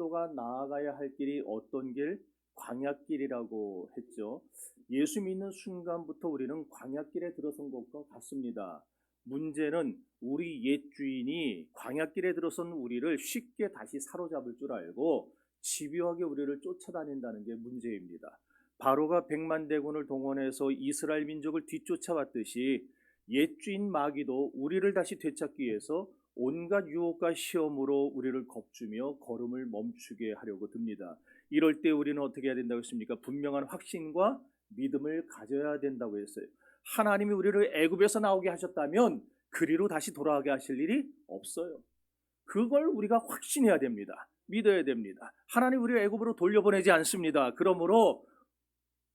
성도가 나아가야 할 길이 어떤 길? 광야길이라고 했죠. 예수 믿는 순간부터 우리는 광야길에 들어선 것과 같습니다. 문제는 우리 옛 주인이 광야길에 들어선 우리를 쉽게 다시 사로잡을 줄 알고 집요하게 우리를 쫓아다닌다는 게 문제입니다. 바로가 100만 대군을 동원해서 이스라엘 민족을 뒤쫓아왔듯이 옛 주인 마귀도 우리를 다시 되찾기 위해서 온갖 유혹과 시험으로 우리를 겁주며 걸음을 멈추게 하려고 듭니다. 이럴 때 우리는 어떻게 해야 된다고 했습니까? 분명한 확신과 믿음을 가져야 된다고 했어요. 하나님이 우리를 애굽에서 나오게 하셨다면 그리로 다시 돌아가게 하실 일이 없어요. 그걸 우리가 확신해야 됩니다. 믿어야 됩니다. 하나님 우리를 애굽으로 돌려보내지 않습니다. 그러므로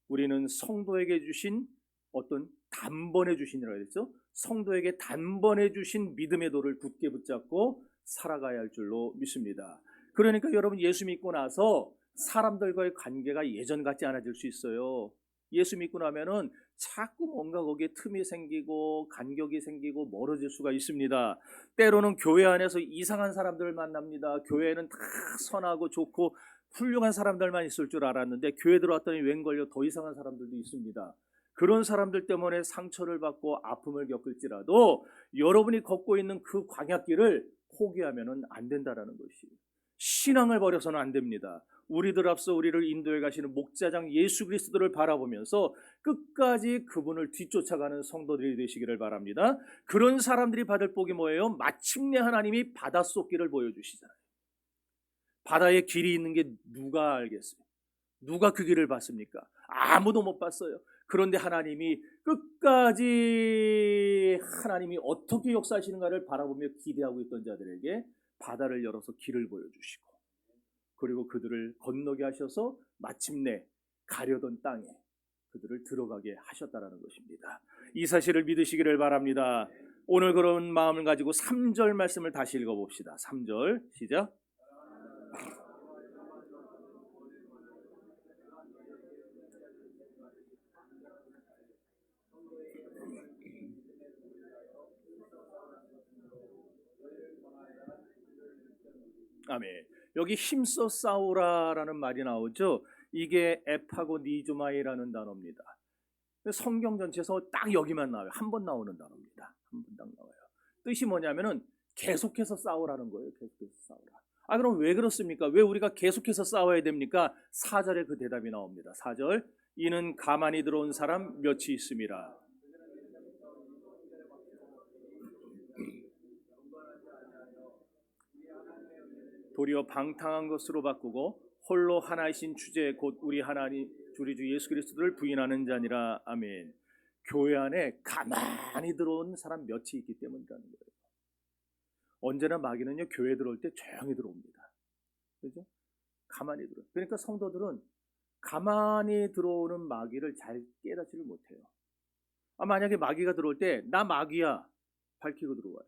우리는 성도에게 주신 어떤 단번에 주신이라고 했죠. 성도에게 단번에 주신 믿음의 도를 굳게 붙잡고 살아가야 할 줄로 믿습니다. 그러니까 여러분 예수 믿고 나서 사람들과의 관계가 예전 같지 않아질 수 있어요. 예수 믿고 나면은 자꾸 뭔가 거기에 틈이 생기고 간격이 생기고 멀어질 수가 있습니다. 때로는 교회 안에서 이상한 사람들을 만납니다. 교회는 다 선하고 좋고 훌륭한 사람들만 있을 줄 알았는데 교회 들어왔더니 웬걸요 더 이상한 사람들도 있습니다. 그런 사람들 때문에 상처를 받고 아픔을 겪을지라도 여러분이 걷고 있는 그 광야길을 포기하면 안 된다라는 것이, 신앙을 버려서는 안 됩니다. 우리들 앞서 우리를 인도해 가시는 목자장 예수 그리스도를 바라보면서 끝까지 그분을 뒤쫓아가는 성도들이 되시기를 바랍니다. 그런 사람들이 받을 복이 뭐예요? 마침내 하나님이 바닷속 길을 보여주시잖아요. 바다에 길이 있는 게 누가 알겠어요? 누가 그 길을 봤습니까? 아무도 못 봤어요. 그런데 하나님이 끝까지 하나님이 어떻게 역사하시는가를 바라보며 기대하고 있던 자들에게 바다를 열어서 길을 보여주시고, 그리고 그들을 건너게 하셔서 마침내 가려던 땅에 그들을 들어가게 하셨다라는 것입니다. 이 사실을 믿으시기를 바랍니다. 오늘 그런 마음을 가지고 3절 말씀을 다시 읽어봅시다. 3절 시작. 아멘. 여기 힘써 싸우라라는 말이 나오죠. 이게 에파고 니조마이라는 단어입니다. 성경 전체에서 딱 여기만 나와요. 한 번 나오는 단어입니다. 한 번 딱 나와요. 뜻이 뭐냐면은 계속해서 싸우라는 거예요. 계속해서 싸우라. 그럼 왜 그렇습니까? 왜 우리가 계속해서 싸워야 됩니까? 4절에 그 대답이 나옵니다. 4절. 이는 가만히 들어온 사람 몇이 있음이라. 도리어 방탕한 것으로 바꾸고 홀로 하나이신 주제 곧 우리 하나님 우리 주 예수 그리스도를 부인하는 자니라. 아멘. 교회 안에 가만히 들어온 사람 몇이 있기 때문이라는 거예요. 언제나 마귀는요 교회 들어올 때 조용히 들어옵니다. 그렇죠? 가만히 들어. 그러니까 성도들은 가만히 들어오는 마귀를 잘 깨닫지를 못해요. 만약에 마귀가 들어올 때 나 마귀야 밝히고 들어와요.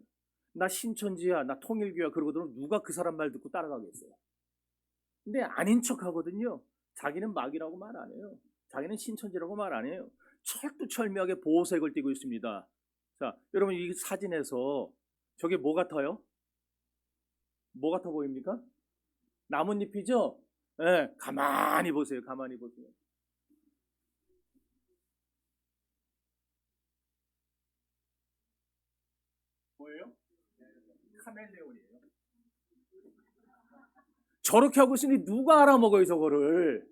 나 신천지야, 나 통일교야 그러고 들어오면 누가 그 사람 말 듣고 따라가겠어요? 근데 아닌 척 하거든요. 자기는 마귀라고 말 안 해요. 자기는 신천지라고 말 안 해요. 철두철미하게 보호색을 띠고 있습니다. 자, 여러분 이 사진에서 저게 뭐 같아요? 뭐 같아 보입니까? 나뭇잎이죠? 네, 가만히 보세요. 가만히 보세요. 뭐예요? 카멜레온이에요. 저렇게 하고 있으니 누가 알아먹어요 저거를.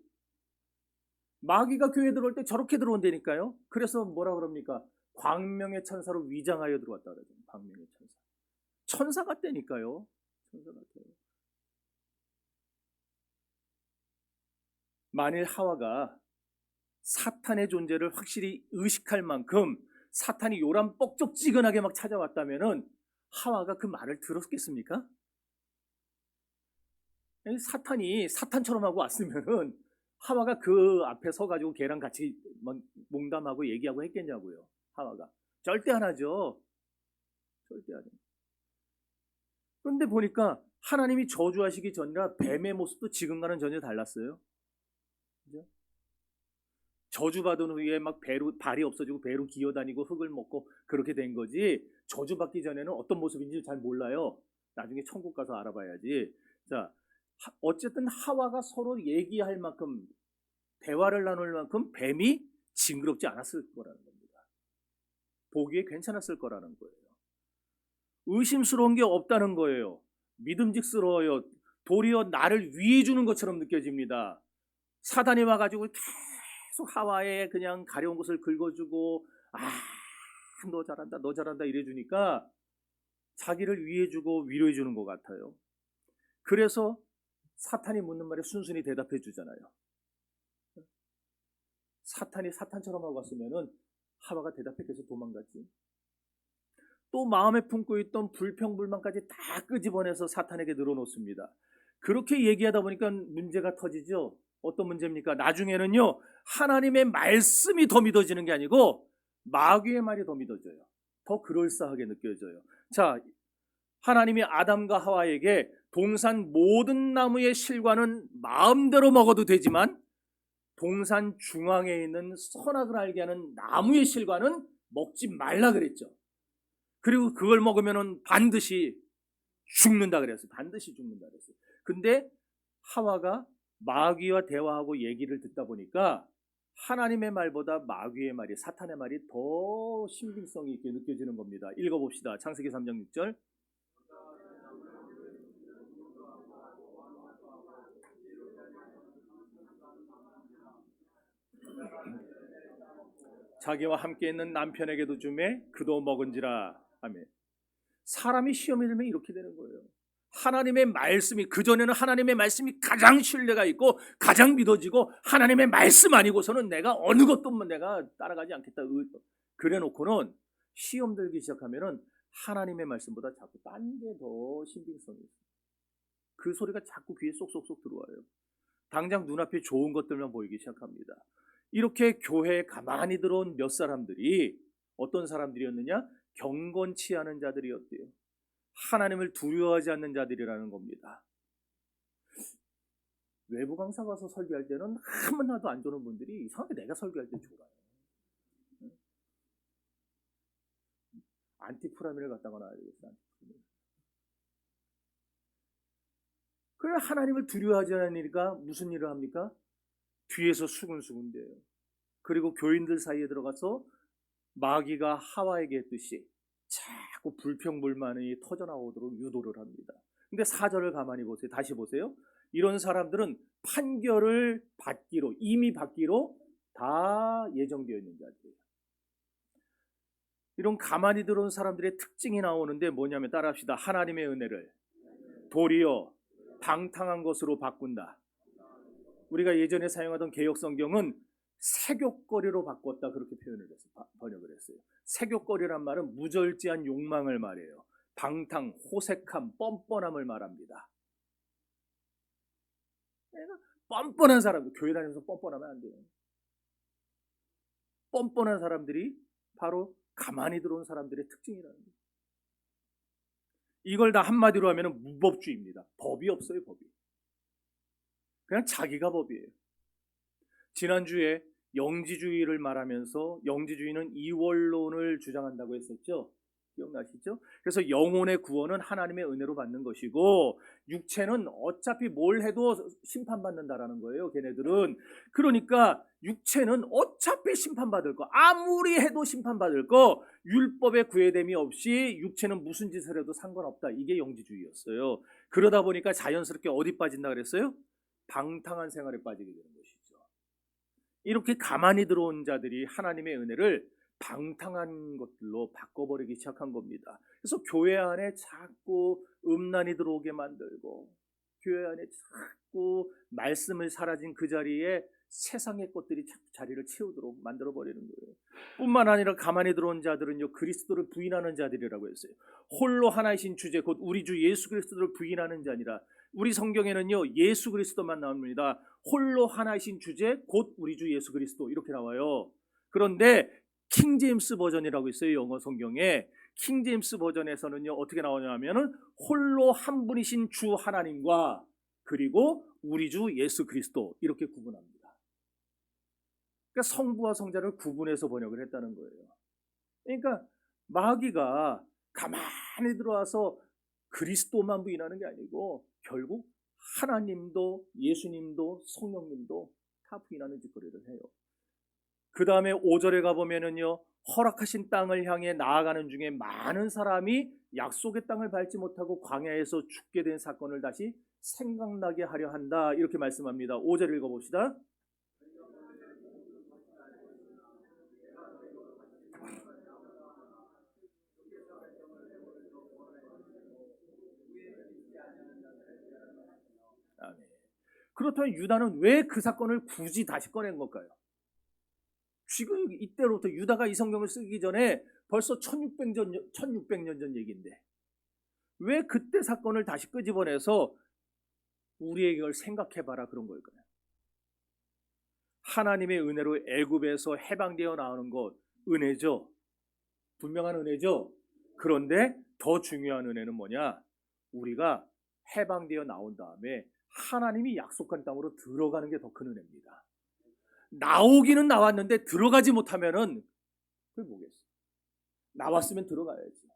마귀가 교회 들어올 때 저렇게 들어온다니까요. 그래서 뭐라 그럽니까? 광명의 천사로 위장하여 들어왔다 그러죠. 광명의 천사. 천사 같다니까요. 천사 같아요. 만일 하와가 사탄의 존재를 확실히 의식할 만큼 사탄이 요란 뻑적지근하게 막 찾아왔다면은 하와가 그 말을 들었겠습니까? 사탄이 사탄처럼 하고 왔으면은 하와가 그 앞에 서가지고 걔랑 같이 막 농담하고 얘기하고 했겠냐고요. 하와가 절대 안 하죠. 절대 안 해요. 그런데 보니까 하나님이 저주하시기 전이라 뱀의 모습도 지금과는 전혀 달랐어요. 그죠? 저주받은 후에 막 배로 발이 없어지고 배로 기어다니고 흙을 먹고 그렇게 된 거지, 저주받기 전에는 어떤 모습인지 잘 몰라요. 나중에 천국 가서 알아봐야지. 자, 어쨌든 하와가 서로 얘기할 만큼, 대화를 나눌 만큼 뱀이 징그럽지 않았을 거라는 겁니다. 보기에 괜찮았을 거라는 거예요. 의심스러운 게 없다는 거예요. 믿음직스러워요. 도리어 나를 위해 주는 것처럼 느껴집니다. 사단이 와가지고 계속 하와에 그냥 가려운 것을 긁어주고, 너 잘한다, 너 잘한다 이래주니까 자기를 위해주고 위로해주는 것 같아요. 그래서 사탄이 묻는 말에 순순히 대답해 주잖아요. 사탄이 사탄처럼 하고 갔으면은 하와가 대답해서 도망갔지. 또 마음에 품고 있던 불평불만까지 다 끄집어내서 사탄에게 늘어놓습니다. 그렇게 얘기하다 보니까 문제가 터지죠. 어떤 문제입니까? 나중에는요, 하나님의 말씀이 더 믿어지는 게 아니고 마귀의 말이 더 믿어져요. 더 그럴싸하게 느껴져요. 자, 하나님이 아담과 하와에게 동산 모든 나무의 실과는 마음대로 먹어도 되지만 동산 중앙에 있는 선악을 알게 하는 나무의 실과는 먹지 말라 그랬죠. 그리고 그걸 먹으면 반드시 죽는다 그랬어요. 반드시 죽는다 그랬어요. 근데 하와가 마귀와 대화하고 얘기를 듣다 보니까 하나님의 말보다 마귀의 말이, 사탄의 말이 더 신빙성이 있게 느껴지는 겁니다. 읽어봅시다. 창세기 3장 6절. 자기와 함께 있는 남편에게도 주매 그도 먹은지라. 아멘. 사람이 시험에 들면 이렇게 되는 거예요. 하나님의 말씀이, 그전에는 하나님의 말씀이 가장 신뢰가 있고 가장 믿어지고 하나님의 말씀 아니고서는 내가 어느 것도 내가 따라가지 않겠다 그래 놓고는 시험 들기 시작하면은 하나님의 말씀보다 자꾸 딴 게 더 신빙성이 있어요. 그 소리가 자꾸 귀에 쏙쏙쏙 들어와요. 당장 눈앞에 좋은 것들만 보이기 시작합니다. 이렇게 교회에 가만히 들어온 몇 사람들이 어떤 사람들이었느냐? 경건치 않은 자들이었대요. 하나님을 두려워하지 않는 자들이라는 겁니다. 외부 강사 가서 설교할 때는 하나도 안 좋은 분들이 이상하게 내가 설교할 때 좋아요. 안티프라민을 갖다가 놔야 되겠어. 그래, 하나님을 두려워하지 않으니까 무슨 일을 합니까? 뒤에서 수군수군대요. 그리고 교인들 사이에 들어가서 마귀가 하와에게 했듯이 자꾸 불평불만이 터져나오도록 유도를 합니다. 근데 4절을 가만히 보세요. 다시 보세요. 이런 사람들은 판결을 받기로, 이미 받기로 다 예정되어 있는 자들이에요. 이런 가만히 들어온 사람들의 특징이 나오는데 뭐냐면 따라합시다. 하나님의 은혜를 도리어 방탕한 것으로 바꾼다. 우리가 예전에 사용하던 개역성경은 색욕거리로 바꿨다 그렇게 표현을 했어요. 번역을 했어요. 색욕거리란 말은 무절제한 욕망을 말해요. 방탕, 호색함, 뻔뻔함을 말합니다. 뻔뻔한 사람, 교회 다니면서 뻔뻔하면 안 돼요. 뻔뻔한 사람들이 바로 가만히 들어온 사람들의 특징이라는 거예요. 이걸 다 한마디로 하면 무법주의입니다. 법이 없어요, 법이. 그냥 자기가 법이에요. 지난주에 영지주의를 말하면서 영지주의는 이원론을 주장한다고 했었죠. 기억나시죠? 그래서 영혼의 구원은 하나님의 은혜로 받는 것이고 육체는 어차피 뭘 해도 심판받는다라는 거예요. 걔네들은. 그러니까 육체는 어차피 심판받을 거, 아무리 해도 심판받을 거, 율법의 구애됨이 없이 육체는 무슨 짓을 해도 상관없다. 이게 영지주의였어요. 그러다 보니까 자연스럽게 어디 빠진다 그랬어요? 방탕한 생활에 빠지게 되는 것이죠. 이렇게 가만히 들어온 자들이 하나님의 은혜를 방탕한 것들로 바꿔버리기 시작한 겁니다. 그래서 교회 안에 자꾸 음란이 들어오게 만들고 교회 안에 자꾸 말씀을 사라진 그 자리에 세상의 것들이 자꾸 자리를 채우도록 만들어버리는 거예요. 뿐만 아니라 가만히 들어온 자들은요, 그리스도를 부인하는 자들이라고 했어요. 홀로 하나이신 주제 곧 우리 주 예수 그리스도를 부인하는 자니라. 우리 성경에는요 예수 그리스도만 나옵니다. 홀로 하나이신 주제 곧 우리 주 예수 그리스도 이렇게 나와요. 그런데 킹제임스 버전이라고 있어요. 영어 성경에. 킹제임스 버전에서는요 어떻게 나오냐면은 홀로 한 분이신 주 하나님과 그리고 우리 주 예수 그리스도 이렇게 구분합니다. 그러니까 성부와 성자를 구분해서 번역을 했다는 거예요. 그러니까 마귀가 가만히 들어와서 그리스도만 부인하는 게 아니고 결국 하나님도 예수님도 성령님도 다 부인하는 짓거리를 해요. 그 다음에 5절에 가보면은요, 허락하신 땅을 향해 나아가는 중에 많은 사람이 약속의 땅을 밟지 못하고 광야에서 죽게 된 사건을 다시 생각나게 하려 한다, 이렇게 말씀합니다. 5절 읽어봅시다. 아멘. 그렇다면 유다는 왜 그 사건을 굳이 다시 꺼낸 걸까요? 지금 이때로부터 유다가 이 성경을 쓰기 전에 벌써 1600년 전 얘기인데 왜 그때 사건을 다시 끄집어내서 우리에게 이걸 생각해봐라 그런 걸까요? 하나님의 은혜로 애굽에서 해방되어 나오는 것, 은혜죠. 분명한 은혜죠. 그런데 더 중요한 은혜는 뭐냐? 우리가 해방되어 나온 다음에 하나님이 약속한 땅으로 들어가는 게 더 큰 은혜입니다. 나오기는 나왔는데 들어가지 못하면은 그게 뭐겠어? 나왔으면 들어가야지.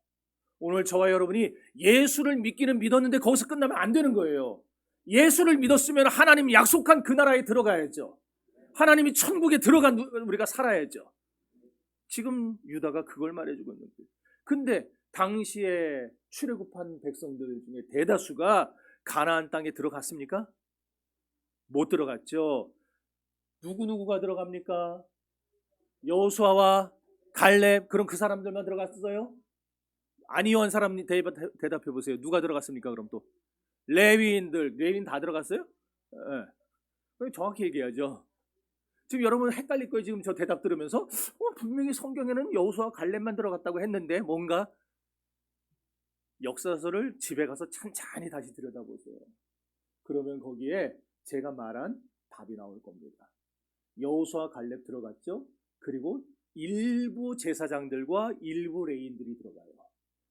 오늘 저와 여러분이 예수를 믿기는 믿었는데 거기서 끝나면 안 되는 거예요. 예수를 믿었으면 하나님이 약속한 그 나라에 들어가야죠. 하나님이 천국에 들어간 우리가 살아야죠. 지금 유다가 그걸 말해주고 있는 거예요. 근데 당시에 출애굽한 백성들 중에 대다수가 가나안 땅에 들어갔습니까? 못 들어갔죠. 누구가 들어갑니까? 여호수아와 갈렙, 그럼 그 사람들만 들어갔어요? 아니요 한 사람 대답해 보세요. 누가 들어갔습니까? 그럼 또 레위인 다 들어갔어요? 네. 정확히 얘기하죠. 지금 여러분 헷갈릴 거예요. 지금 저 대답 들으면서 분명히 성경에는 여호수아와 갈렙만 들어갔다고 했는데 뭔가 역사서를 집에 가서 찬찬히 다시 들여다보세요. 그러면 거기에 제가 말한 답이 나올 겁니다. 여호수아 갈렙 들어갔죠. 그리고 일부 제사장들과 일부 레위인들이 들어가요.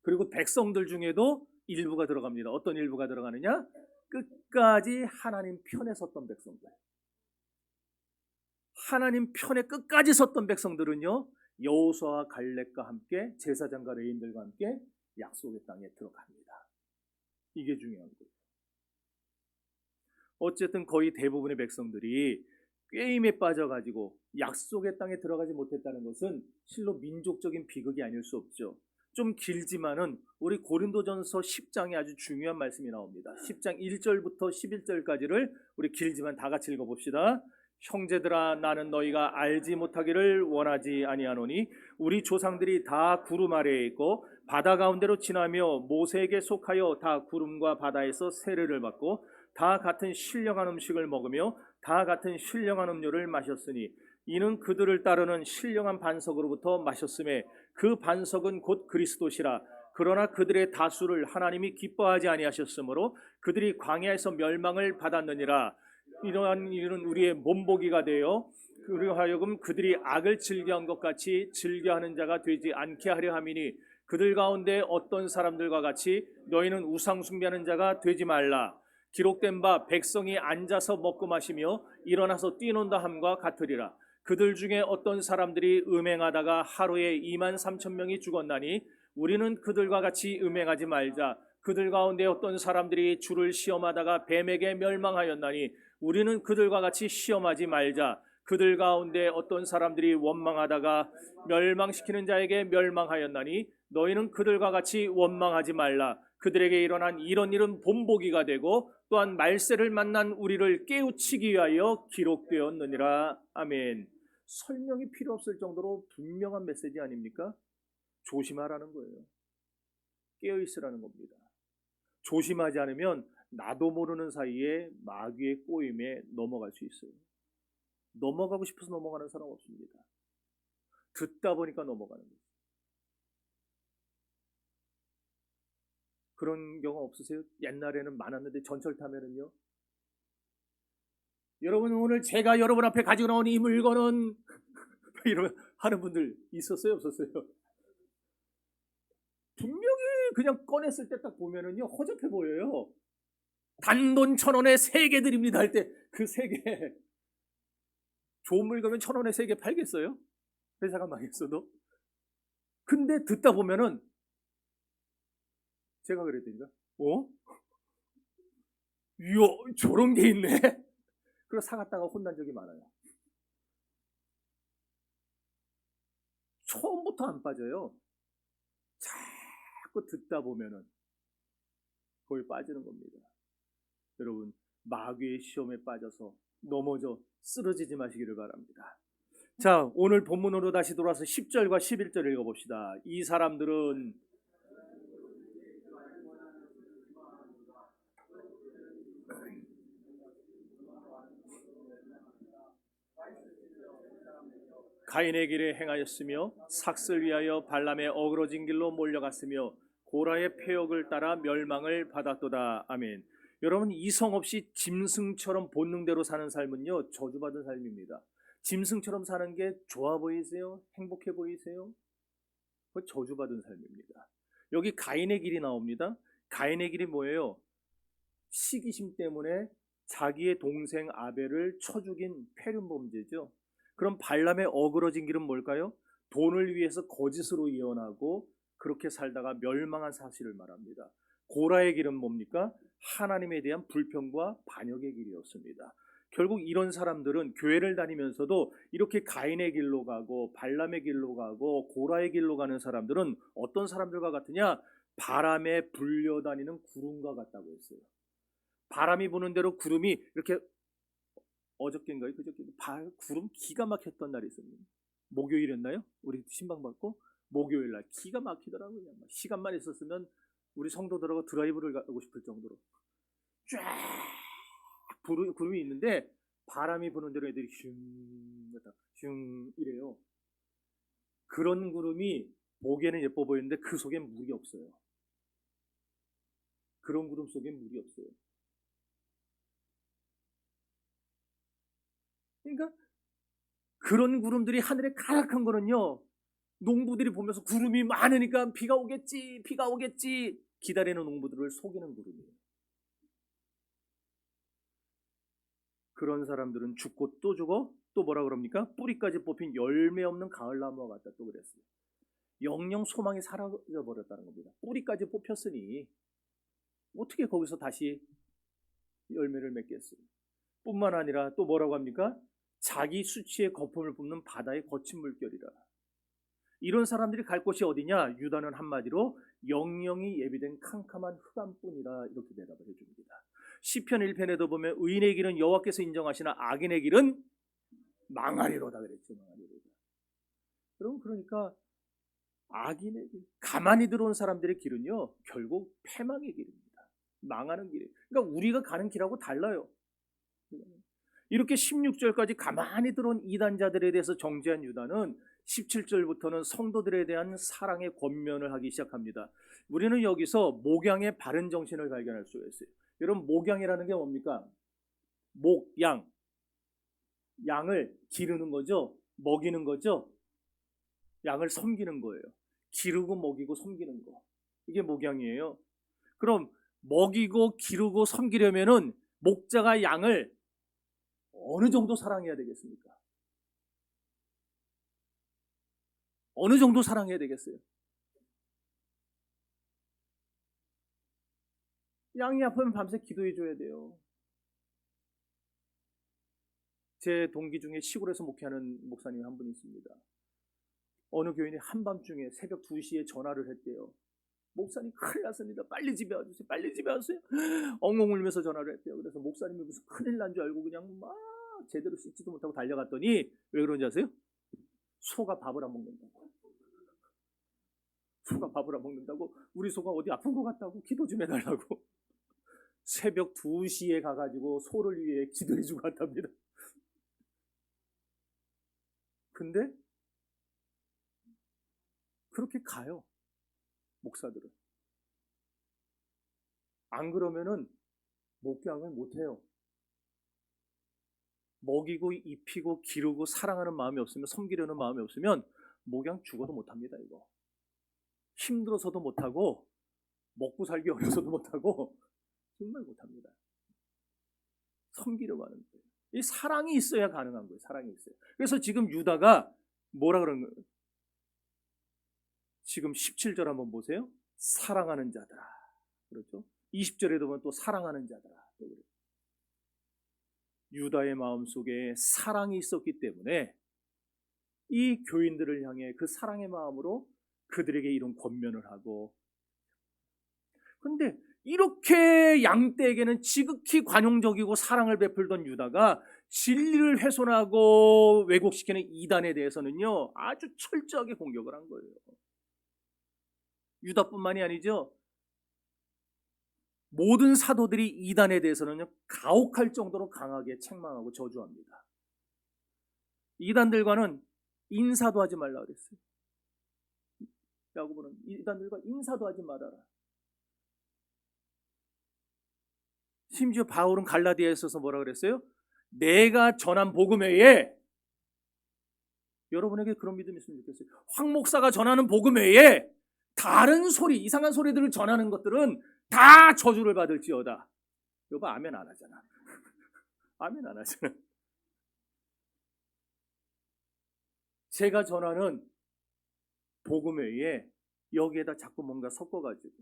그리고 백성들 중에도 일부가 들어갑니다. 어떤 일부가 들어가느냐? 끝까지 하나님 편에 섰던 백성들. 하나님 편에 끝까지 섰던 백성들은요, 여호수아와 갈렙과 함께 제사장과 레위인들과 함께 약속의 땅에 들어갑니다. 이게 중요한 거예요. 어쨌든 거의 대부분의 백성들이 꾀임에 빠져가지고 약속의 땅에 들어가지 못했다는 것은 실로 민족적인 비극이 아닐 수 없죠. 좀 길지만은 우리 고린도전서 10장에 아주 중요한 말씀이 나옵니다. 10장 1절부터 11절까지를 우리 길지만 다 같이 읽어봅시다. 형제들아, 나는 너희가 알지 못하기를 원하지 아니하노니 우리 조상들이 다 구름 아래에 있고 바다 가운데로 지나며 모세에게 속하여 다 구름과 바다에서 세례를 받고 다 같은 신령한 음식을 먹으며 다 같은 신령한 음료를 마셨으니 이는 그들을 따르는 신령한 반석으로부터 마셨음에 그 반석은 곧 그리스도시라. 그러나 그들의 다수를 하나님이 기뻐하지 아니하셨으므로 그들이 광야에서 멸망을 받았느니라. 이러한 일은 우리의 몸보기가 되어 그리고 하여금 그들이 악을 즐겨한 것 같이 즐겨하는 자가 되지 않게 하려 함이니 그들 가운데 어떤 사람들과 같이 너희는 우상 숭배하는 자가 되지 말라. 기록된 바 백성이 앉아서 먹고 마시며 일어나서 뛰논다 함과 같으리라. 그들 중에 어떤 사람들이 음행하다가 하루에 23,000명이 죽었나니 우리는 그들과 같이 음행하지 말자. 그들 가운데 어떤 사람들이 주를 시험하다가 뱀에게 멸망하였나니 우리는 그들과 같이 시험하지 말자. 그들 가운데 어떤 사람들이 원망하다가 멸망시키는 자에게 멸망하였나니 너희는 그들과 같이 원망하지 말라. 그들에게 일어난 이런 일은 본보기가 되고 또한 말세를 만난 우리를 깨우치기 위하여 기록되었느니라. 아멘. 설명이 필요 없을 정도로 분명한 메시지 아닙니까? 조심하라는 거예요. 깨어있으라는 겁니다. 조심하지 않으면 나도 모르는 사이에 마귀의 꼬임에 넘어갈 수 있어요. 넘어가고 싶어서 넘어가는 사람 없습니다. 듣다 보니까 넘어가는 거예요. 그런 경우 없으세요? 옛날에는 많았는데 전철 타면은요. 여러분 오늘 제가 여러분 앞에 가지고 나온 이 물건은 이러면 하는 분들 있었어요? 없었어요? 분명히 그냥 꺼냈을 때 딱 보면은요 허접해 보여요. 단돈 1,000원에 3개 드립니다 할 때 그 3개 좋은 물건은 1,000원에 3개 팔겠어요? 회사가 망했어도. 근데 듣다 보면은 제가 그랬더니까 이야, 저런 게 있네. 그래서 사갔다가 혼난 적이 많아요. 처음부터 안 빠져요. 자꾸 듣다 보면은 거기 빠지는 겁니다. 여러분, 마귀의 시험에 빠져서 넘어져 쓰러지지 마시기를 바랍니다. 자, 오늘 본문으로 다시 돌아와서 10절과 11절 읽어봅시다. 이 사람들은 가인의 길에 행하였으며 삭슬 위하여 발람의 어그러진 길로 몰려갔으며 고라의 폐역을 따라 멸망을 받았도다. 아멘. 여러분, 이성 없이 짐승처럼 본능대로 사는 삶은요, 저주받은 삶입니다. 짐승처럼 사는 게 좋아 보이세요? 행복해 보이세요? 그건 저주받은 삶입니다. 여기 가인의 길이 나옵니다. 가인의 길이 뭐예요? 시기심 때문에 자기의 동생 아벨을 쳐 죽인 패륜 범죄죠. 그럼 발람의 어그러진 길은 뭘까요? 돈을 위해서 거짓으로 예언하고 그렇게 살다가 멸망한 사실을 말합니다. 고라의 길은 뭡니까? 하나님에 대한 불평과 반역의 길이었습니다. 결국 이런 사람들은 교회를 다니면서도 이렇게 가인의 길로 가고 발람의 길로 가고 고라의 길로 가는 사람들은 어떤 사람들과 같으냐? 바람에 불려다니는 구름과 같다고 했어요. 바람이 부는 대로 구름이 이렇게, 어저께인가요? 그저께인가요? 구름 기가 막혔던 날이 있었는데, 목요일이었나요? 우리 신방 받고 목요일 날 기가 막히더라고요. 시간만 있었으면 우리 성도들하고 드라이브를 가고 싶을 정도로 쫙 구름이 있는데 바람이 부는 대로 애들이 슝 이래요. 그런 구름이 보기에는 예뻐 보이는데 그 속엔 물이 없어요. 그런 구름 속엔 물이 없어요. 그러니까 그런 구름들이 하늘에 가득한 거는요, 농부들이 보면서 구름이 많으니까 비가 오겠지 기다리는 농부들을 속이는 구름이에요. 그런 사람들은 죽고 또 죽어, 또 뭐라 그럽니까? 뿌리까지 뽑힌 열매 없는 가을나무와 같다, 또 그랬어요. 영영 소망이 사라져 버렸다는 겁니다. 뿌리까지 뽑혔으니 어떻게 거기서 다시 열매를 맺겠어요? 뿐만 아니라 또 뭐라고 합니까? 자기 수치의 거품을 뿜는 바다의 거친 물결이라. 이런 사람들이 갈 곳이 어디냐? 유다는 한마디로 영영이 예비된 캄캄한 흑암뿐이라, 이렇게 대답을 해줍니다. 시편 1편에도 보면 의인의 길은 여호와께서 인정하시나 악인의 길은 망하리로다 그랬죠. 망하리로다. 여러분, 그러니까 악인의 길, 가만히 들어온 사람들의 길은요, 결국 패망의 길입니다. 망하는 길이에요. 그러니까 우리가 가는 길하고 달라요. 이렇게 16절까지 가만히 들어온 이단자들에 대해서 정죄한 유다는 17절부터는 성도들에 대한 사랑의 권면을 하기 시작합니다. 우리는 여기서 목양의 바른 정신을 발견할 수가 있어요. 여러분, 목양이라는 게 뭡니까? 목양, 양을 기르는 거죠. 먹이는 거죠. 양을 섬기는 거예요. 기르고 먹이고 섬기는 거, 이게 목양이에요. 그럼 먹이고 기르고 섬기려면은 목자가 양을 어느 정도 사랑해야 되겠습니까? 어느 정도 사랑해야 되겠어요? 양이 아프면 밤새 기도해 줘야 돼요. 제 동기 중에 시골에서 목회하는 목사님이 한 분 있습니다. 어느 교인이 한밤중에 새벽 2시에 전화를 했대요. 목사님, 큰일 났습니다. 빨리 집에 와주세요. 빨리 집에 와주세요. 엉엉 울면서 전화를 했대요. 그래서 목사님이 무슨 큰일 난 줄 알고 그냥 막 제대로 씻지도 못하고 달려갔더니, 왜 그런지 아세요? 소가 밥을 안 먹는다고. 소가 밥을 안 먹는다고, 우리 소가 어디 아픈 것 같다고 기도 좀 해달라고 새벽 2시에 가가지고 소를 위해 기도해주고 갔답니다. 근데 그렇게 가요, 목사들은. 안 그러면은 목양을 못해요. 먹이고 입히고 기르고 사랑하는 마음이 없으면, 섬기려는 마음이 없으면 목양 죽어도 못합니다. 이거 힘들어서도 못하고 먹고 살기 어려서도 못하고 정말 못합니다. 섬기려고 하는 거예요. 이 사랑이 있어야 가능한 거예요. 사랑이 있어요. 그래서 지금 유다가 뭐라 그러는 거예요? 지금 17절 한번 보세요. 사랑하는 자들아. 그렇죠? 20절에도 보면 또 사랑하는 자들아. 또 그래요. 유다의 마음속에 사랑이 있었기 때문에 이 교인들을 향해 그 사랑의 마음으로 그들에게 이런 권면을 하고, 근데 이렇게 양떼에게는 지극히 관용적이고 사랑을 베풀던 유다가 진리를 훼손하고 왜곡시키는 이단에 대해서는요 아주 철저하게 공격을 한 거예요. 유다뿐만이 아니죠, 모든 사도들이 이단에 대해서는요 가혹할 정도로 강하게 책망하고 저주합니다. 이단들과는 인사도 하지 말라 그랬어요. 야고보는 이단들과 인사도 하지 말아라. 심지어 바울은 갈라디아에 있어서 뭐라 그랬어요? 내가 전한 복음 외에, 여러분에게 그런 믿음이 있으면 좋겠어요. 황 목사가 전하는 복음 외에 다른 소리, 이상한 소리들을 전하는 것들은 다 저주를 받을지어다. 여보 아멘 안 하잖아. 아멘 안 하잖아. 제가 전하는 복음 외에 여기에다 자꾸 뭔가 섞어가지고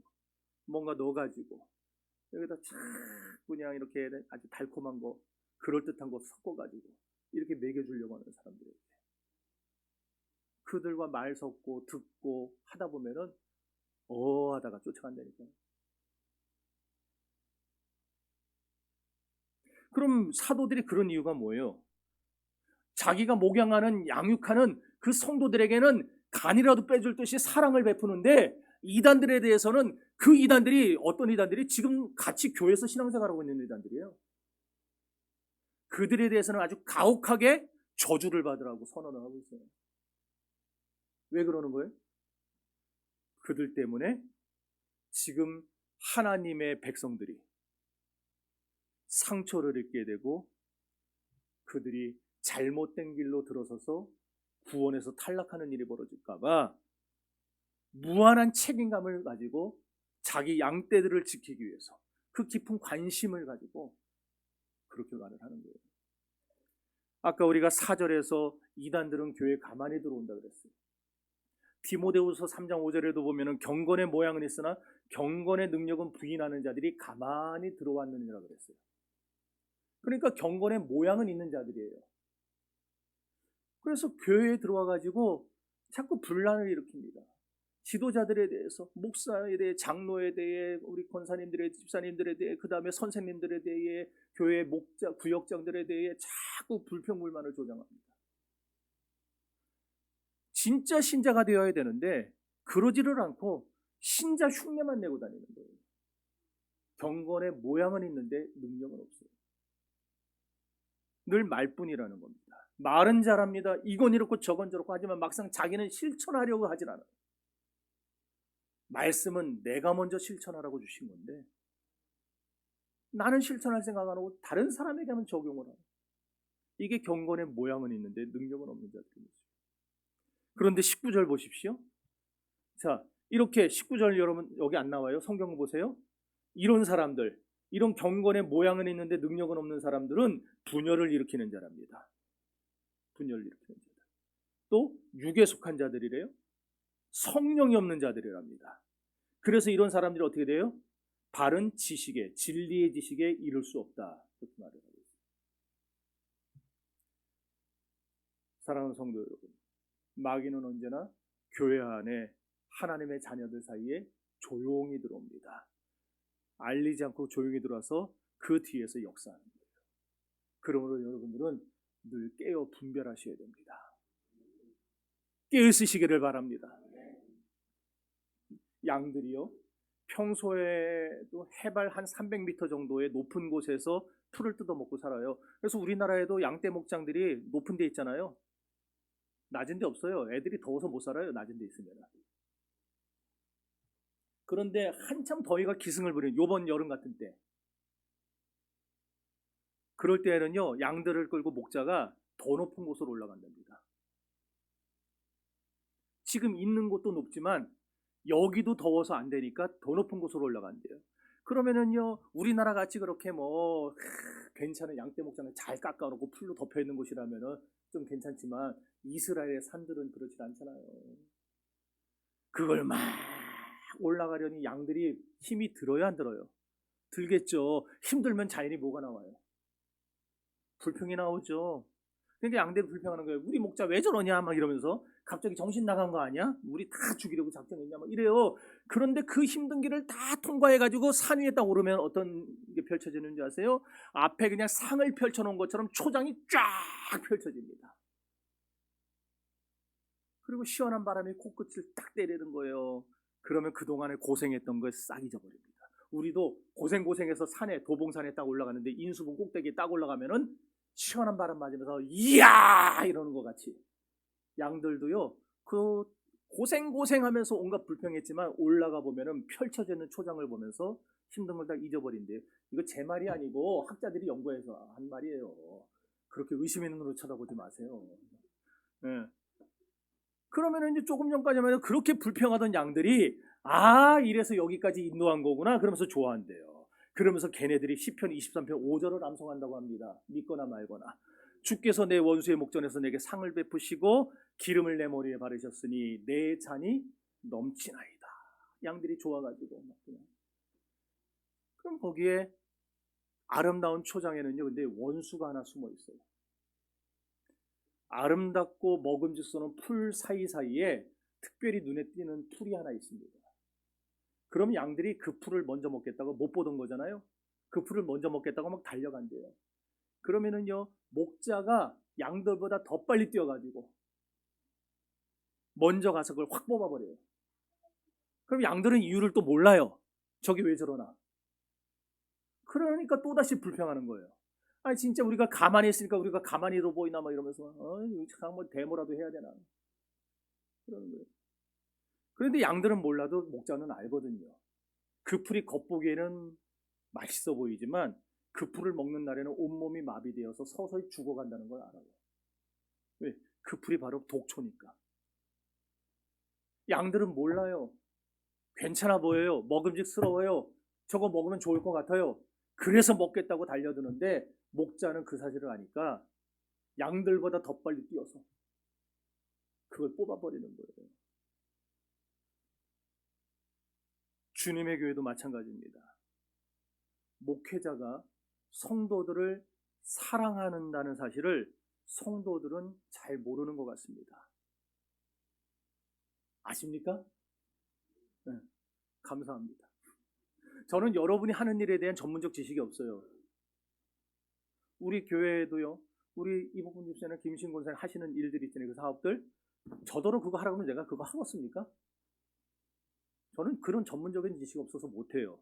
뭔가 넣어가지고 여기다 참 그냥 이렇게 아주 달콤한 거, 그럴듯한 거 섞어가지고 이렇게 먹여주려고 하는 사람들에게 그들과 말 섞고 듣고 하다 보면은 하다가 쫓아간다니까요. 그럼 사도들이 그런 이유가 뭐예요? 자기가 목양하는 양육하는 그 성도들에게는 간이라도 빼줄 듯이 사랑을 베푸는데, 이단들에 대해서는 그 이단들이 어떤 이단들이 지금 같이 교회에서 신앙생활하고 있는 이단들이에요. 그들에 대해서는 아주 가혹하게 저주를 받으라고 선언을 하고 있어요. 왜 그러는 거예요? 그들 때문에 지금 하나님의 백성들이 상처를 입게 되고 그들이 잘못된 길로 들어서서 구원에서 탈락하는 일이 벌어질까봐 무한한 책임감을 가지고 자기 양떼들을 지키기 위해서 그 깊은 관심을 가지고 그렇게 말을 하는 거예요. 아까 우리가 4절에서 이단들은 교회에 가만히 들어온다 그랬어요. 디모데후서 3장 5절에도 보면은 경건의 모양은 있으나 경건의 능력은 부인하는 자들이 가만히 들어왔느니라 그랬어요. 그러니까 경건의 모양은 있는 자들이에요. 그래서 교회에 들어와 가지고 자꾸 분란을 일으킵니다. 지도자들에 대해서, 목사에 대해, 장로에 대해, 우리 권사님들의 집사님들에 대해, 그 다음에 선생님들에 대해, 교회 목자, 구역장들에 대해 자꾸 불평불만을 조장합니다. 진짜 신자가 되어야 되는데 그러지를 않고 신자 흉내만 내고 다니는 거예요. 경건의 모양은 있는데 능력은 없어요. 늘 말뿐이라는 겁니다. 말은 잘합니다. 이건 이렇고 저건 저렇고 하지만 막상 자기는 실천하려고 하진 않아요. 말씀은 내가 먼저 실천하라고 주신 건데 나는 실천할 생각 안 하고 다른 사람에게만 적용을 하고, 이게 경건의 모양은 있는데 능력은 없는 자들입니다. 그런데 19절 보십시오. 자, 이렇게 19절 여러분 여기 안 나와요? 성경 보세요. 이런 사람들, 이런 경건의 모양은 있는데 능력은 없는 사람들은 분열을 일으키는 자랍니다. 분열을 일으키는 자들. 또 육에 속한 자들이래요. 성령이 없는 자들이랍니다. 그래서 이런 사람들이 어떻게 돼요? 바른 지식에, 진리의 지식에 이를 수 없다. 그렇게 말을 하고 있습니다. 사랑하는 성도 여러분, 마귀는 언제나 교회 안에 하나님의 자녀들 사이에 조용히 들어옵니다. 알리지 않고 조용히 들어와서 그 뒤에서 역사하는 거예요. 그러므로 여러분들은 늘 깨어 분별하셔야 됩니다. 깨어 있으시기를 바랍니다. 양들이요, 평소에도 해발 한 300m 정도의 높은 곳에서 풀을 뜯어 먹고 살아요. 그래서 우리나라에도 양떼 목장들이 높은 데 있잖아요. 낮은 데 없어요. 애들이 더워서 못 살아요. 낮은 데 있으면. 그런데 한참 더위가 기승을 부리는 요번 여름 같은 때, 그럴 때에는요 양들을 끌고 목자가 더 높은 곳으로 올라간답니다. 지금 있는 곳도 높지만 여기도 더워서 안 되니까 더 높은 곳으로 올라간대요. 그러면은요 우리나라 같이 그렇게 뭐 괜찮은 양떼 목장을 잘 깎아놓고 풀로 덮여 있는 곳이라면은 좀 괜찮지만 이스라엘의 산들은 그렇지 않잖아요. 그걸 막 올라가려니 양들이 힘이 들어야 안 들어요? 들겠죠. 힘들면 자연히 뭐가 나와요? 불평이 나오죠. 그러니까 양들이 불평하는 거예요. 우리 목자 왜 저러냐 막 이러면서 갑자기 정신 나간 거 아니야? 우리 다 죽이려고 작정했냐 막 이래요. 그런데 그 힘든 길을 다 통과해가지고 산 위에 딱 오르면 어떤 게 펼쳐지는지 아세요? 앞에 그냥 상을 펼쳐놓은 것처럼 초장이 쫙 펼쳐집니다. 그리고 시원한 바람이 코끝을 딱 때리는 거예요. 그러면 그동안에 고생했던 걸 싹 잊어버립니다. 우리도 고생해서 산에 도봉산에 딱 올라가는데 인수봉 꼭대기에 딱 올라가면은 시원한 바람 맞으면서 이야 이러는 것 같이 양들도요 그 고생하면서 온갖 불평했지만 올라가 보면은 펼쳐지는 초장을 보면서 힘든 걸 다 잊어버린대요. 이거 제 말이 아니고 학자들이 연구해서 한 말이에요. 그렇게 의심 있는 눈으로 쳐다보지 마세요. 네. 그러면 이제 조금 전까지만 해도 그렇게 불평하던 양들이 이래서 여기까지 인도한 거구나 그러면서 좋아한대요. 그러면서 걔네들이 시편 23편 5절을 암송한다고 합니다. 믿거나 말거나. 주께서 내 원수의 목전에서 내게 상을 베푸시고 기름을 내 머리에 바르셨으니 내 잔이 넘치나이다. 양들이 좋아가지고 막 그냥. 그럼 거기에 아름다운 초장에는요 근데 원수가 하나 숨어 있어요. 아름답고 먹음직스러운 풀 사이사이에 특별히 눈에 띄는 풀이 하나 있습니다. 그럼 양들이 그 풀을 먼저 먹겠다고 못 보던 거잖아요. 그 풀을 먼저 먹겠다고 막 달려간대요. 그러면은요 목자가 양들보다 더 빨리 뛰어가지고 먼저 가서 그걸 확 뽑아버려요. 그럼 양들은 이유를 또 몰라요. 저게 왜 저러나. 그러니까 또다시 불평하는 거예요. 아니 진짜 우리가 가만히 있으니까 우리가 가만히도 보이나 막 이러면서 참 뭐 데모라도 해야 되나 그러는 거예요. 그런데 양들은 몰라도 목자는 알거든요. 그 풀이 겉보기에는 맛있어 보이지만 그 풀을 먹는 날에는 온몸이 마비되어서 서서히 죽어간다는 걸 알아요. 왜? 그 풀이 바로 독초니까. 양들은 몰라요. 괜찮아 보여요. 먹음직스러워요. 저거 먹으면 좋을 것 같아요. 그래서 먹겠다고 달려드는데 목자는 그 사실을 아니까 양들보다 더 빨리 뛰어서 그걸 뽑아버리는 거예요. 주님의 교회도 마찬가지입니다. 목회자가 성도들을 사랑한다는 사실을 성도들은 잘 모르는 것 같습니다. 아십니까? 네, 감사합니다. 저는 여러분이 하는 일에 대한 전문적 지식이 없어요. 우리 교회에도요. 우리 이복훈 집사님, 김신곤 사님 하시는 일들이 있잖아요. 그 사업들. 저더러 그거 하라고 하면 내가 그거 하겠습니까? 저는 그런 전문적인 지식이 없어서 못해요.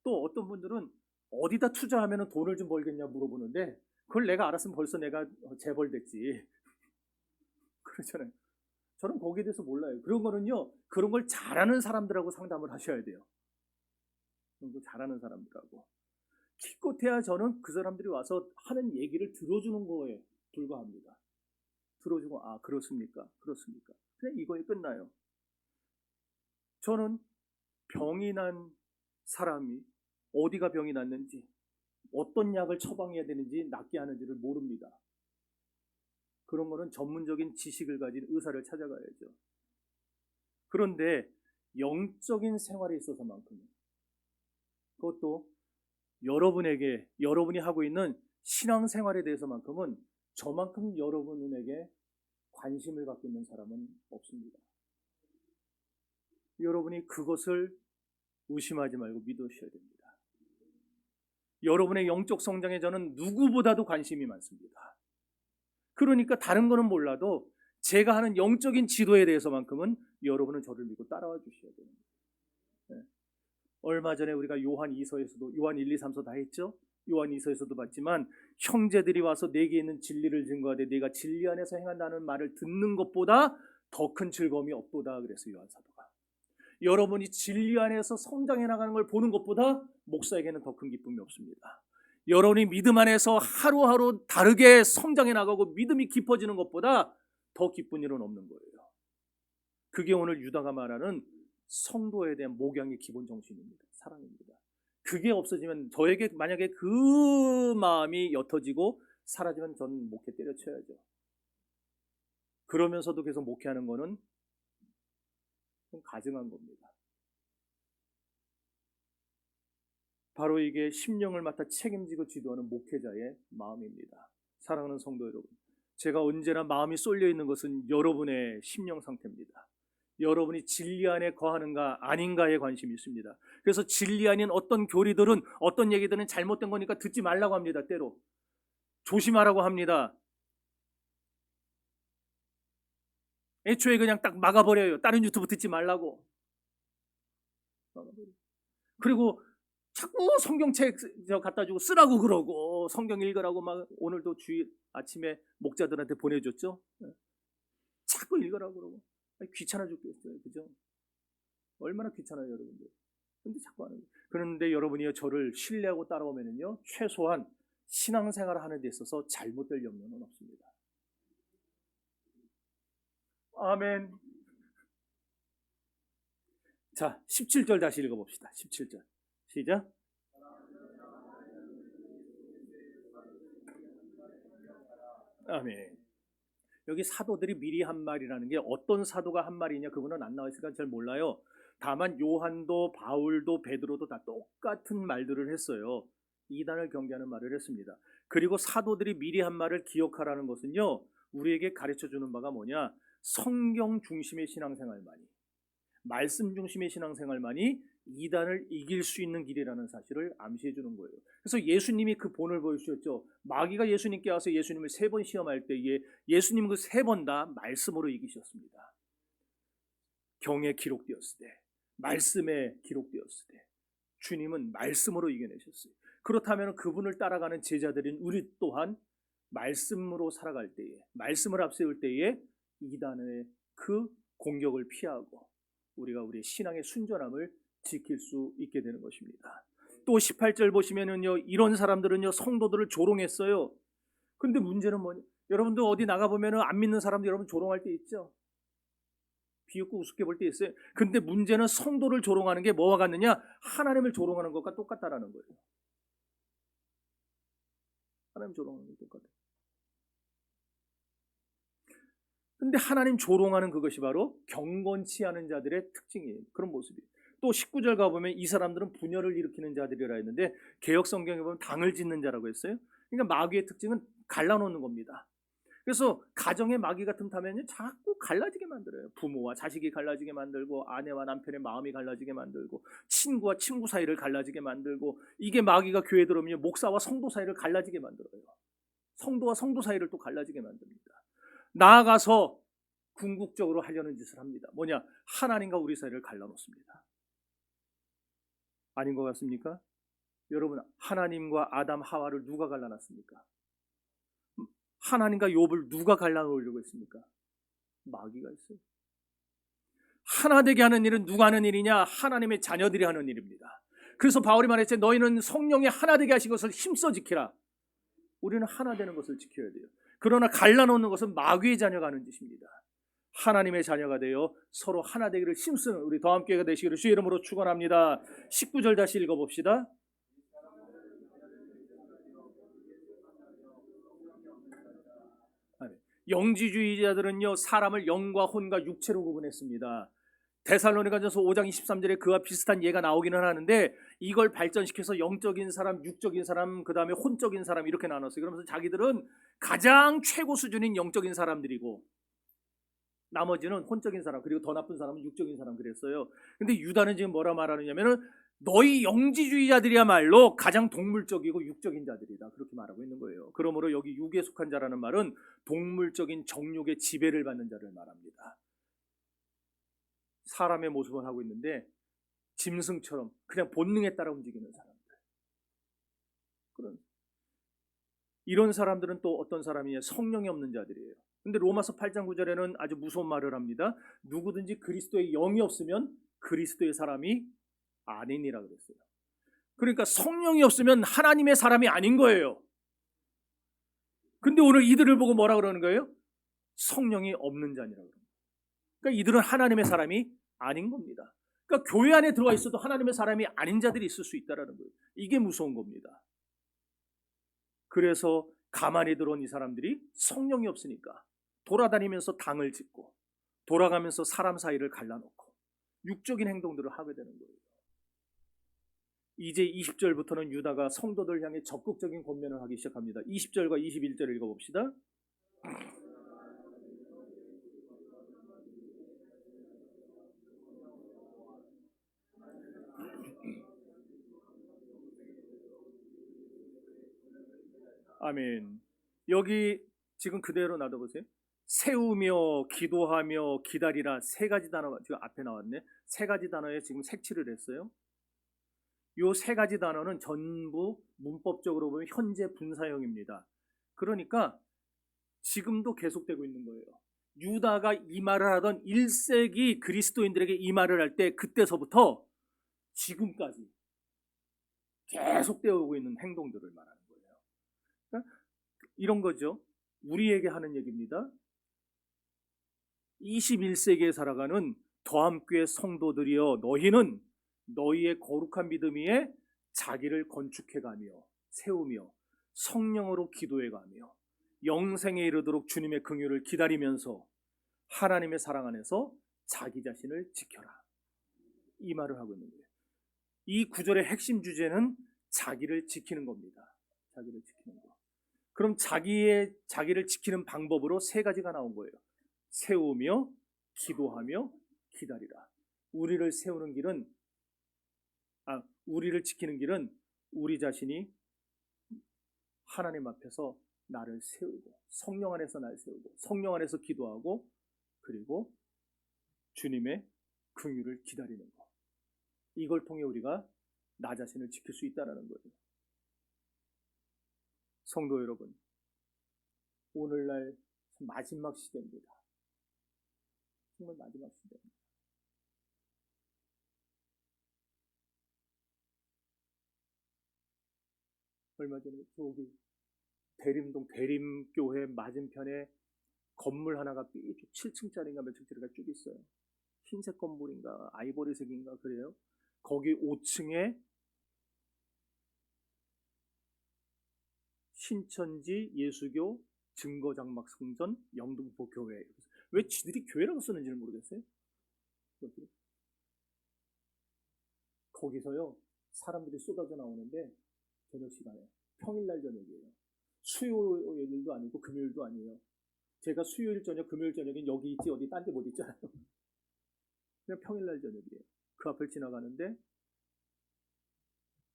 또 어떤 분들은 어디다 투자하면 돈을 좀 벌겠냐 물어보는데 그걸 내가 알았으면 벌써 내가 재벌됐지. 그렇잖아요. 저는 거기에 대해서 몰라요. 그런 거는요. 그런 걸 잘하는 사람들하고 상담을 하셔야 돼요. 그런 거 잘하는 사람들하고. 기껏해야 저는 그 사람들이 와서 하는 얘기를 들어주는 거에 불과합니다. 들어주고 그렇습니까? 그렇습니까? 그냥 이거에 끝나요. 저는 병이 난 사람이 어디가 병이 났는지 어떤 약을 처방해야 되는지 낫게 하는지를 모릅니다. 그런 거는 전문적인 지식을 가진 의사를 찾아가야죠. 그런데 영적인 생활에 있어서만큼은 그것도 여러분이 하고 있는 신앙생활에 대해서만큼은 저만큼 여러분에게 관심을 갖고 있는 사람은 없습니다. 여러분이 그것을 의심하지 말고 믿으셔야 됩니다. 여러분의 영적 성장에 저는 누구보다도 관심이 많습니다. 그러니까 다른 거는 몰라도 제가 하는 영적인 지도에 대해서만큼은 여러분은 저를 믿고 따라와 주셔야 됩니다. 네. 얼마 전에 우리가 요한 2서에서도 요한 1, 2, 3서 다 했죠. 요한 2서에서도 봤지만 형제들이 와서 내게 있는 진리를 증거하되 내가 진리 안에서 행한다는 말을 듣는 것보다 더 큰 즐거움이 없도다 그랬어요. 요한 사도가. 여러분이 진리 안에서 성장해 나가는 걸 보는 것보다 목사에게는 더 큰 기쁨이 없습니다. 여러분이 믿음 안에서 하루하루 다르게 성장해 나가고 믿음이 깊어지는 것보다 더 기쁜 일은 없는 거예요. 그게 오늘 유다가 말하는 성도에 대한 목양의 기본 정신입니다. 사랑입니다. 그게 없어지면 저에게 만약에 그 마음이 옅어지고 사라지면 전 목회 때려쳐야죠. 그러면서도 계속 목회하는 거는 좀 가증한 겁니다. 바로 이게 심령을 맡아 책임지고 지도하는 목회자의 마음입니다. 사랑하는 성도 여러분, 제가 언제나 마음이 쏠려 있는 것은 여러분의 심령 상태입니다. 여러분이 진리 안에 거하는가 아닌가에 관심이 있습니다. 그래서 진리 아닌 어떤 교리들은, 어떤 얘기들은 잘못된 거니까 듣지 말라고 합니다. 때로 조심하라고 합니다. 애초에 그냥 딱 막아버려요. 다른 유튜브 듣지 말라고. 그리고 자꾸 성경책 갖다 주고 쓰라고 그러고, 성경 읽으라고 막 오늘도 주일 아침에 목자들한테 보내줬죠. 자꾸 읽으라고 그러고. 귀찮아 죽겠어요. 그죠? 얼마나 귀찮아요, 여러분들. 근데 자꾸 하는 거예요. 그런데 여러분이 저를 신뢰하고 따라오면은요, 최소한 신앙생활을 하는 데 있어서 잘못될 염려는 없습니다. 아멘. 자, 17절 다시 읽어봅시다. 17절 시작. 아멘. 여기 사도들이 미리 한 말이라는 게 어떤 사도가 한 말이냐, 그거는 안 나와 있으니까 잘 몰라요. 다만 요한도 바울도 베드로도 다 똑같은 말들을 했어요. 이단을 경계하는 말을 했습니다. 그리고 사도들이 미리 한 말을 기억하라는 것은요, 우리에게 가르쳐주는 바가 뭐냐, 성경 중심의 신앙생활만이, 말씀 중심의 신앙생활만이 이단을 이길 수 있는 길이라는 사실을 암시해 주는 거예요. 그래서 예수님이 그 본을 보여주셨죠. 마귀가 예수님께 와서 예수님을 3번 시험할 때에 예수님은 그 3번 다 말씀으로 이기셨습니다. 경에 기록되었을 때, 말씀에 기록되었을 때 주님은 말씀으로 이겨내셨어요. 그렇다면 그분을 따라가는 제자들인 우리 또한 말씀으로 살아갈 때에, 말씀을 앞세울 때에 이단의 그 공격을 피하고 우리가 우리의 신앙의 순전함을 지킬 수 있게 되는 것입니다. 또 18절 보시면은요, 이런 사람들은요 성도들을 조롱했어요. 근데 문제는 뭐냐, 여러분도 어디 나가보면은 안 믿는 사람들 여러분 조롱할 때 있죠. 비웃고 우습게 볼 때 있어요. 근데 문제는 성도를 조롱하는 게 뭐와 같느냐, 하나님을 조롱하는 것과 똑같다라는 거예요. 하나님 조롱하는 게 똑같아요. 근데 하나님 조롱하는 그것이 바로 경건치 않은 자들의 특징이에요. 그런 모습이에요. 또 19절 가보면 이 사람들은 분열을 일으키는 자들이라 했는데 개역 성경에 보면 당을 짓는 자라고 했어요. 그러니까 마귀의 특징은 갈라놓는 겁니다. 그래서 가정에 마귀가 틈타면요 자꾸 갈라지게 만들어요. 부모와 자식이 갈라지게 만들고, 아내와 남편의 마음이 갈라지게 만들고, 친구와 친구 사이를 갈라지게 만들고, 이게 마귀가 교회 들어오면 목사와 성도 사이를 갈라지게 만들어요. 성도와 성도 사이를 또 갈라지게 만듭니다. 나아가서 궁극적으로 하려는 짓을 합니다. 뭐냐, 하나님과 우리 사이를 갈라놓습니다. 아닌 것 같습니까? 여러분, 하나님과 아담 하와를 누가 갈라놨습니까? 하나님과 욥을 누가 갈라놓으려고 했습니까? 마귀가 있어요. 하나 되게 하는 일은 누가 하는 일이냐? 하나님의 자녀들이 하는 일입니다. 그래서 바울이 말했죠. 너희는 성령이 하나 되게 하신 것을 힘써 지키라. 우리는 하나 되는 것을 지켜야 돼요. 그러나 갈라놓는 것은 마귀의 자녀가 하는 짓입니다. 하나님의 자녀가 되어 서로 하나 되기를 힘쓰는 우리 더 함께가 되시기를 주의 이름으로 축원합니다. 19절 다시 읽어봅시다. 영지주의자들은요 사람을 영과 혼과 육체로 구분했습니다. 데살로니가전서 5장 23절에 그와 비슷한 예가 나오기는 하는데, 이걸 발전시켜서 영적인 사람, 육적인 사람, 그 다음에 혼적인 사람 이렇게 나눴어요. 그러면서 자기들은 가장 최고 수준인 영적인 사람들이고 나머지는 혼적인 사람, 그리고 더 나쁜 사람은 육적인 사람 그랬어요. 근데 유다는 지금 뭐라 말하느냐면은 너희 영지주의자들이야말로 가장 동물적이고 육적인 자들이다, 그렇게 말하고 있는 거예요. 그러므로 여기 육에 속한 자라는 말은 동물적인 정욕의 지배를 받는 자를 말합니다. 사람의 모습을 하고 있는데 짐승처럼 그냥 본능에 따라 움직이는 사람들, 이런 사람들은 또 어떤 사람이냐, 성령이 없는 자들이에요. 근데 로마서 8장 9절에는 아주 무서운 말을 합니다. 누구든지 그리스도의 영이 없으면 그리스도의 사람이 아니니라 그랬어요. 그러니까 성령이 없으면 하나님의 사람이 아닌 거예요. 근데 오늘 이들을 보고 뭐라 그러는 거예요? 성령이 없는 자니라고 그럽니다. 그러니까 이들은 하나님의 사람이 아닌 겁니다. 그러니까 교회 안에 들어와 있어도 하나님의 사람이 아닌 자들이 있을 수 있다는 거예요. 이게 무서운 겁니다. 그래서 가만히 들어온 이 사람들이 성령이 없으니까 돌아다니면서 당을 짓고 돌아가면서 사람 사이를 갈라놓고 육적인 행동들을 하게 되는 거예요. 이제 20절부터는 유다가 성도들 향해 적극적인 권면을 하기 시작합니다. 20절과 21절 읽어봅시다. 아멘. 여기 지금 그대로 놔둬보세요. 세우며 기도하며 기다리라, 세 가지 단어가 지금 앞에 나왔네. 세 가지 단어에 지금 색칠을 했어요. 요 세 가지 단어는 전부 문법적으로 보면 현재 분사형입니다. 그러니까 지금도 계속되고 있는 거예요. 유다가 이 말을 하던 1세기 그리스도인들에게 이 말을 할 때 그때서부터 지금까지 계속되어 오고 있는 행동들을 말하는 거예요. 그러니까 이런 거죠. 우리에게 하는 얘기입니다. 21세기에 살아가는 더함교회 성도들이여, 너희는 너희의 거룩한 믿음 위에 자기를 건축해가며 세우며 성령으로 기도해가며 영생에 이르도록 주님의 긍휼을 기다리면서 하나님의 사랑 안에서 자기 자신을 지켜라, 이 말을 하고 있는 거예요. 이 구절의 핵심 주제는 자기를 지키는 겁니다. 자기를 지키는 거. 그럼 자기를 지키는 방법으로 세 가지가 나온 거예요. 세우며 기도하며 기다리라. 우리를 세우는 길은, 우리를 지키는 길은 우리 자신이 하나님 앞에서 나를 세우고, 성령 안에서 나를 세우고, 성령 안에서 기도하고, 그리고 주님의 긍휼을 기다리는 것. 이걸 통해 우리가 나 자신을 지킬 수 있다는 거예요. 성도 여러분, 오늘날 마지막 시대입니다. 정말 마지막 시대입니다. 얼마 전에 저기 대림동 대림교회 맞은편에 건물 하나가 삐쭉 7층짜리인가 몇 층짜리가 쭉 있어요. 흰색 건물인가 아이보리색인가 그래요. 거기 5층에 신천지 예수교 증거장막 성전 영등포 교회. 왜 지들이 교회라고 쓰는지를 모르겠어요. 거기서요 사람들이 쏟아져 나오는데, 저녁 시간에 평일날 저녁이에요. 수요일도 아니고 금요일도 아니에요. 제가 수요일 저녁 금요일 저녁엔 여기 있지 어디 딴 데 못 있잖아요. 그냥 평일날 저녁이에요. 그 앞을 지나가는데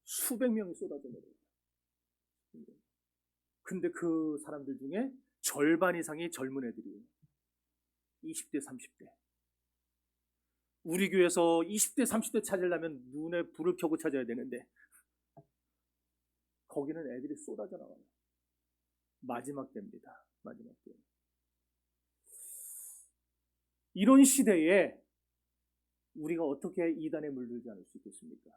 수백 명이 쏟아져 내려요. 근데 그 사람들 중에 절반 이상이 젊은 애들이에요. 20대 30대. 우리 교회에서 20대 30대 찾으려면 눈에 불을 켜고 찾아야 되는데 거기는 애들이 쏟아져 나와요. 마지막 때입니다. 마지막 때. 이런 시대에 우리가 어떻게 이단에 물들지 않을 수 있겠습니까?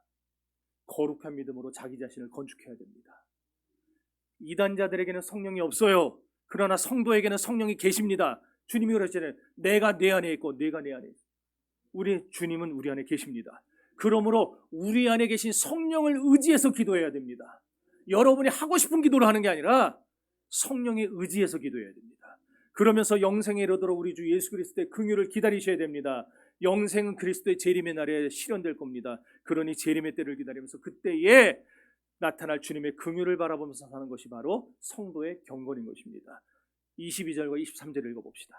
거룩한 믿음으로 자기 자신을 건축해야 됩니다. 이단자들에게는 성령이 없어요. 그러나 성도에게는 성령이 계십니다. 주님이 그러셨잖아요. 내가 내 안에 있고 내가 내 안에 있고. 우리 주님은 우리 안에 계십니다. 그러므로 우리 안에 계신 성령을 의지해서 기도해야 됩니다. 여러분이 하고 싶은 기도를 하는 게 아니라 성령에 의지해서 기도해야 됩니다. 그러면서 영생에 이르도록 우리 주 예수 그리스도의 긍휼을 기다리셔야 됩니다. 영생은 그리스도의 재림의 날에 실현될 겁니다. 그러니 재림의 때를 기다리면서 그때에 나타날 주님의 긍휼을 바라보면서 사는 것이 바로 성도의 경건인 것입니다. 22절과 23절을 읽어봅시다.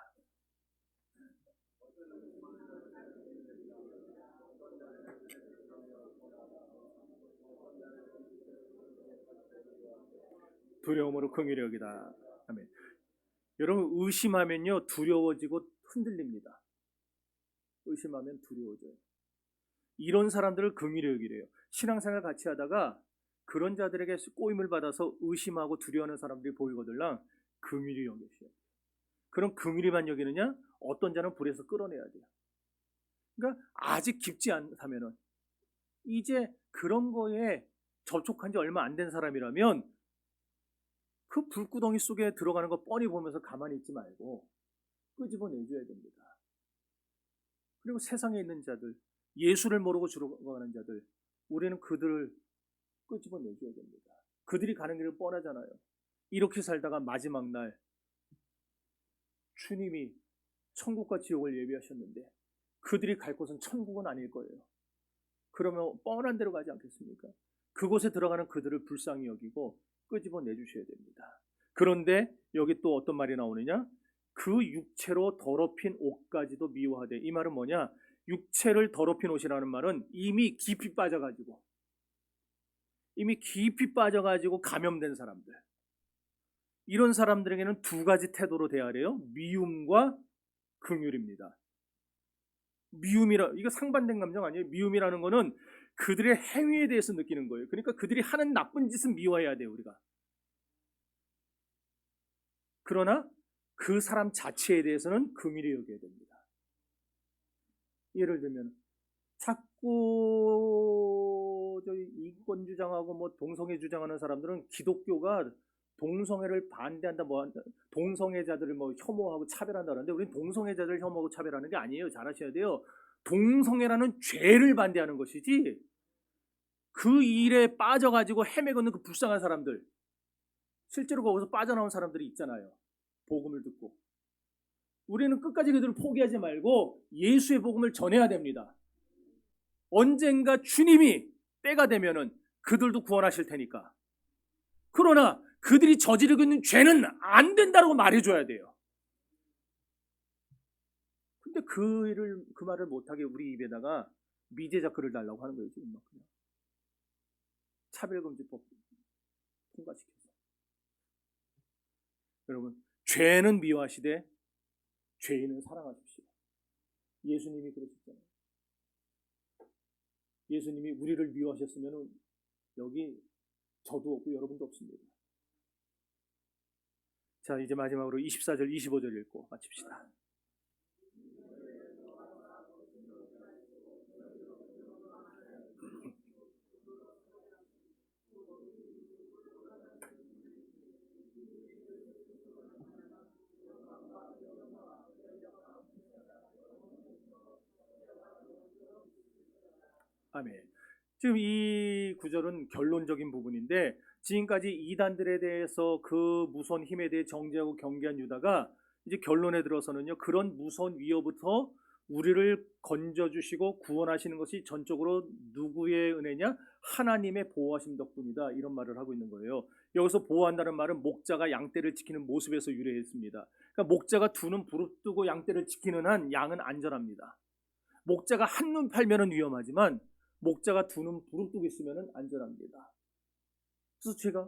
두려움으로 긍휼히 여기다. 아멘. 여러분, 의심하면요 두려워지고 흔들립니다. 의심하면 두려워져요. 이런 사람들을 긍휼히 여기래요. 신앙생활 같이 하다가 그런 자들에게 꼬임을 받아서 의심하고 두려워하는 사람들이 보이거들랑 긍휼히 여기셔요. 그럼 긍휼히만 여기느냐? 어떤 자는 불에서 끌어내야 돼요. 그러니까 아직 깊지 않다면은, 이제 그런 거에 접촉한 지 얼마 안 된 사람이라면 그 불구덩이 속에 들어가는 거 뻔히 보면서 가만히 있지 말고 끄집어내줘야 됩니다. 그리고 세상에 있는 자들, 예수를 모르고 죽어가는 자들, 우리는 그들을 끄집어내줘야 됩니다. 그들이 가는 길은 뻔하잖아요. 이렇게 살다가 마지막 날 주님이 천국과 지옥을 예비하셨는데 그들이 갈 곳은 천국은 아닐 거예요. 그러면 뻔한 데로 가지 않겠습니까? 그곳에 들어가는 그들을 불쌍히 여기고 끄집어 내주셔야 됩니다. 그런데 여기 또 어떤 말이 나오느냐? 그 육체로 더럽힌 옷까지도 미워하되. 이 말은 뭐냐? 육체를 더럽힌 옷이라는 말은 이미 깊이 빠져가지고 감염된 사람들, 이런 사람들에게는 두 가지 태도로 대하래요. 미움과 긍휼입니다. 이거 상반된 감정 아니에요? 미움이라는 거는 그들의 행위에 대해서 느끼는 거예요. 그러니까 그들이 하는 나쁜 짓은 미워해야 돼요, 우리가. 그러나 그 사람 자체에 대해서는 긍휼히 여겨야 됩니다. 예를 들면 자꾸 이권 주장하고 뭐 동성애 주장하는 사람들은 기독교가 동성애를 반대한다, 동성애자들을 혐오하고 차별한다 그러는데, 우리는 동성애자들을 혐오하고 차별하는 게 아니에요. 잘 아셔야 돼요. 동성애라는 죄를 반대하는 것이지, 그 일에 빠져가지고 헤매고 있는 그 불쌍한 사람들, 실제로 거기서 빠져나온 사람들이 있잖아요. 복음을 듣고. 우리는 끝까지 그들을 포기하지 말고 예수의 복음을 전해야 됩니다. 언젠가 주님이 때가 되면은 그들도 구원하실 테니까. 그러나 그들이 저지르고 있는 죄는 안 된다고 말해줘야 돼요. 근데 그 말을 못하게 우리 입에다가 미제자 글을 달라고 하는 거예요, 지금. 그냥 차별금지법 통과시켜서. 여러분, 죄는 미워하시되 죄인은 사랑하십시오. 예수님이 그러셨잖아요. 예수님이 우리를 미워하셨으면 여기 저도 없고 여러분도 없습니다. 자, 이제 마지막으로 24절, 25절 읽고 마칩시다. 아멘. 지금 이 구절은 결론적인 부분인데, 지금까지 이단들에 대해서 그 무서운 힘에 대해 정죄하고 경계한 유다가 이제 결론에 들어서는요, 그런 무서운 위협부터 우리를 건져주시고 구원하시는 것이 전적으로 누구의 은혜냐? 하나님의 보호하심 덕분이다, 이런 말을 하고 있는 거예요. 여기서 보호한다는 말은 목자가 양떼를 지키는 모습에서 유래했습니다. 그러니까 목자가 두 눈 부릅뜨고 양떼를 지키는 한 양은 안전합니다. 목자가 한눈 팔면은 위험하지만 목자가 두 눈 부릅뜨고 있으면 안전합니다. 그래서 제가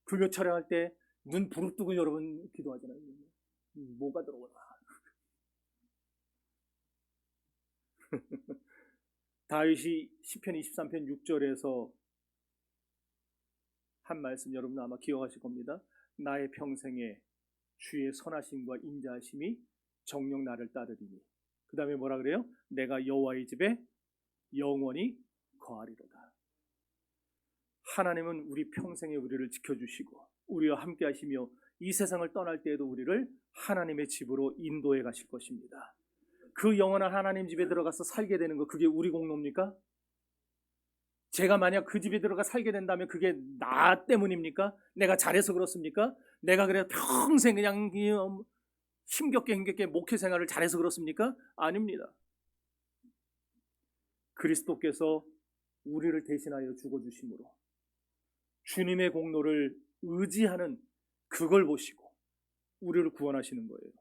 불교 촬영할 때 눈 부릅뜨고 여러분 기도하잖아요. 뭐가 들어오나. 다윗이 시편 23편 6절에서 한 말씀 여러분 아마 기억하실 겁니다. 나의 평생에 주의 선하심과 인자하심이 정녕 나를 따르리니. 그 다음에 뭐라 그래요? 내가 여호와의 집에 영원히 거하리로다. 하나님은 우리 평생에 우리를 지켜주시고 우리와 함께 하시며 이 세상을 떠날 때에도 우리를 하나님의 집으로 인도해 가실 것입니다. 그 영원한 하나님 집에 들어가서 살게 되는 거, 그게 우리 공로입니까? 제가 만약 그 집에 들어가 살게 된다면 그게 나 때문입니까? 내가 잘해서 그렇습니까? 내가 그래 평생 그냥 힘겹게 목회 생활을 잘해서 그렇습니까? 아닙니다. 그리스도께서 우리를 대신하여 죽어주심으로 주님의 공로를 의지하는 그걸 보시고 우리를 구원하시는 거예요.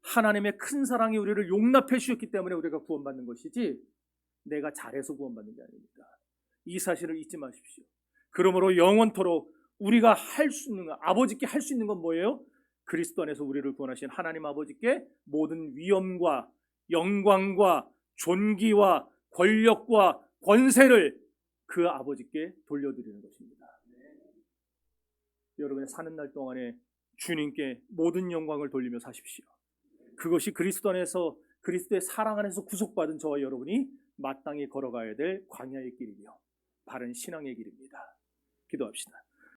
하나님의 큰 사랑이 우리를 용납해 주셨기 때문에 우리가 구원받는 것이지 내가 잘해서 구원받는 게 아닙니다. 이 사실을 잊지 마십시오. 그러므로 영원토록 우리가 할 수 있는 것, 아버지께 할 수 있는 건 뭐예요? 그리스도 안에서 우리를 구원하신 하나님 아버지께 모든 위엄과 영광과 존귀와 권력과 권세를 그 아버지께 돌려드리는 것입니다. 여러분의 사는 날 동안에 주님께 모든 영광을 돌리며 사십시오. 그것이 그리스도 안에서, 그리스도의 사랑 안에서 구속받은 저와 여러분이 마땅히 걸어가야 될 광야의 길이며 바른 신앙의 길입니다. 기도합시다.